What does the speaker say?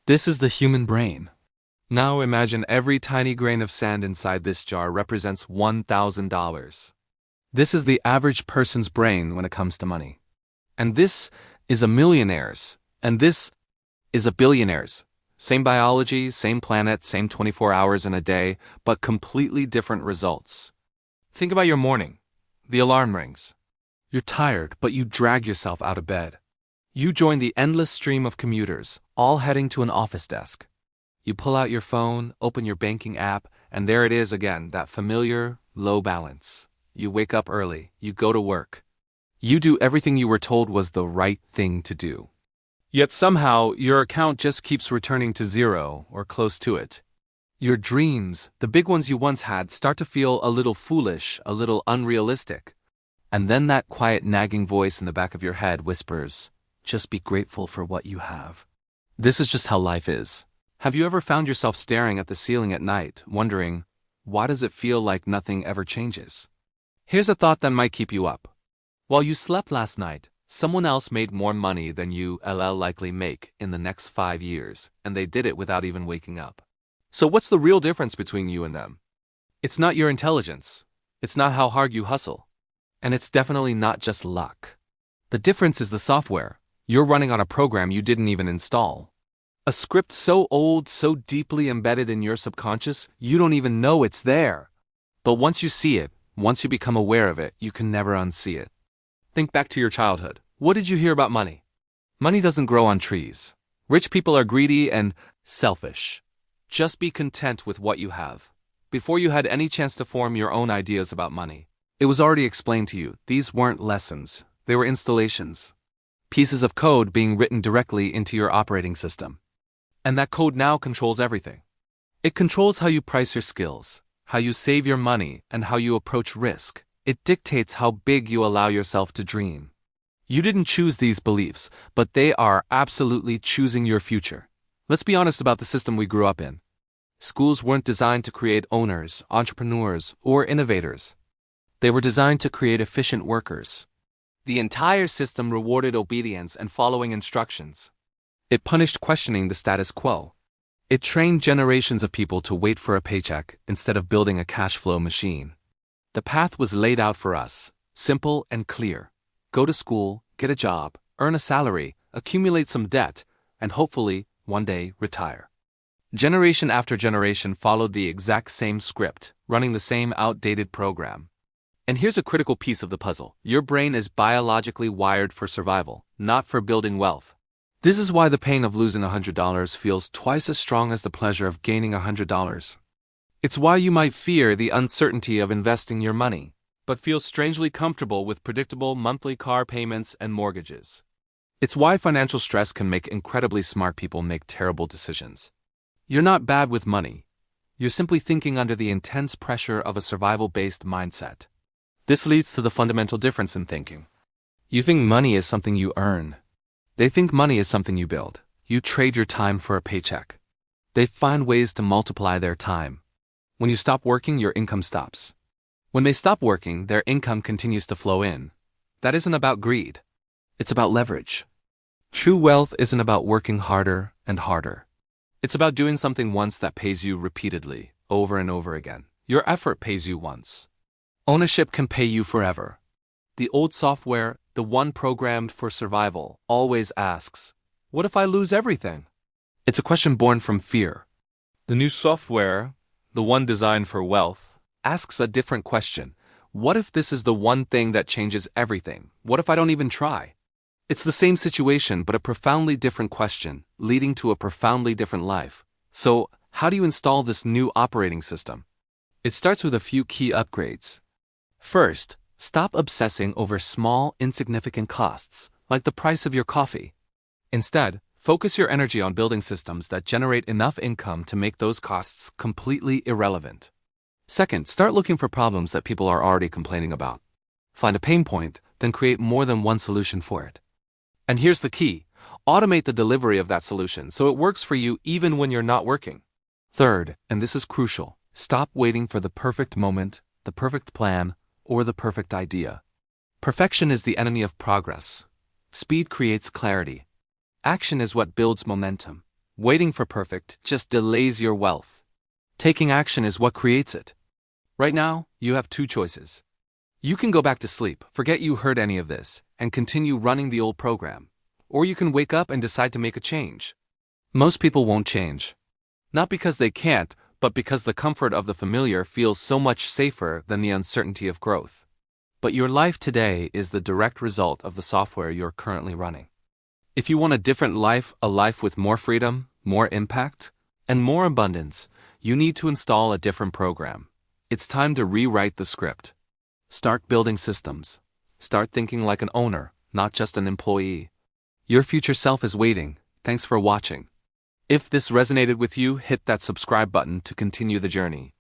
This is the human brain. Now imagine every tiny grain of sand inside this jar represents $1,000. This is the average person's brain when it comes to money. And this is a millionaire's. And this is a billionaire's. Same biology, same planet, same 24 hours in a day, but completely different results. Think about your morning. The alarm rings. You're tired, but you drag yourself out of bed. You join the endless stream of commuters, all heading to an office desk. You pull out your phone, open your banking app, and there it is again, that familiar, low balance. You wake up early, you go to work. You do everything you were told was the right thing to do. Yet somehow, your account just keeps returning to zero or close to it. Your dreams, the big ones you once had, start to feel a little foolish, a little unrealistic. And then that quiet nagging voice in the back of your head whispers, just be grateful for what you have. This is just how life is. Have you ever found yourself staring at the ceiling at night, wondering, why does it feel like nothing ever changes? Here's a thought that might keep you up. While you slept last night, someone else made more money than you likely make in the next 5 years, and they did it without even waking up. So what's the real difference between you and them? It's not your intelligence. It's not how hard you hustle. And it's definitely not just luck. The difference is the software. You're running on a program you didn't even install. A script so old, so deeply embedded in your subconscious, you don't even know it's there. But once you see it, once you become aware of it, you can never unsee it. Think back to your childhood. What did you hear about money? Money doesn't grow on trees. Rich people are greedy and selfish. Just be content with what you have. Before you had any chance to form your own ideas about money, it was already explained to you. These weren't lessons. They were installations. Pieces of code being written directly into your operating system. And that code now controls everything. It controls how you price your skills, how you save your money, and how you approach risk. It dictates how big you allow yourself to dream. You didn't choose these beliefs, but they are absolutely choosing your future. Let's be honest about the system we grew up in. Schools weren't designed to create owners, entrepreneurs, or innovators. They were designed to create efficient workers. The entire system rewarded obedience and following instructions. It punished questioning the status quo. It trained generations of people to wait for a paycheck instead of building a cash flow machine. The path was laid out for us, simple and clear. Go to school, get a job, earn a salary, accumulate some debt, and hopefully, one day, retire. Generation after generation followed the exact same script, running the same outdated program. And here's a critical piece of the puzzle. Your brain is biologically wired for survival, not for building wealth. This is why the pain of losing $100 feels twice as strong as the pleasure of gaining $100. It's why you might fear the uncertainty of investing your money, but feel strangely comfortable with predictable monthly car payments and mortgages. It's why financial stress can make incredibly smart people make terrible decisions. You're not bad with money. You're simply thinking under the intense pressure of a survival-based mindset. This leads to the fundamental difference in thinking. You think money is something you earn. They think money is something you build. You trade your time for a paycheck. They find ways to multiply their time. When you stop working, your income stops. When they stop working, their income continues to flow in. That isn't about greed. It's about leverage. True wealth isn't about working harder and harder. It's about doing something once that pays you repeatedly, over and over again. Your effort pays you once. Ownership can pay you forever. The old software, the one programmed for survival, always asks, what if I lose everything? It's a question born from fear. The new software, the one designed for wealth, asks a different question. What if this is the one thing that changes everything? What if I don't even try? It's the same situation, but a profoundly different question, leading to a profoundly different life. So, how do you install this new operating system? It starts with a few key upgrades. First, stop obsessing over small, insignificant costs, like the price of your coffee. Instead, focus your energy on building systems that generate enough income to make those costs completely irrelevant. Second, start looking for problems that people are already complaining about. Find a pain point, then create more than one solution for it. And here's the key. Automate the delivery of that solution so it works for you even when you're not working. Third, and this is crucial, stop waiting for the perfect moment, the perfect plan, or the perfect idea. Perfection is the enemy of progress. Speed creates clarity. Action is what builds momentum. Waiting for perfect just delays your wealth. Taking action is what creates it. Right now, you have two choices. You can go back to sleep, forget you heard any of this, and continue running the old program. Or you can wake up and decide to make a change. Most people won't change. Not because they can't, but because the comfort of the familiar feels so much safer than the uncertainty of growth. But your life today is the direct result of the software you're currently running. If you want a different life, a life with more freedom, more impact, and more abundance, you need to install a different program. It's time to rewrite the script. Start building systems. Start thinking like an owner, not just an employee. Your future self is waiting. Thanks for watching. If this resonated with you, hit that subscribe button to continue the journey.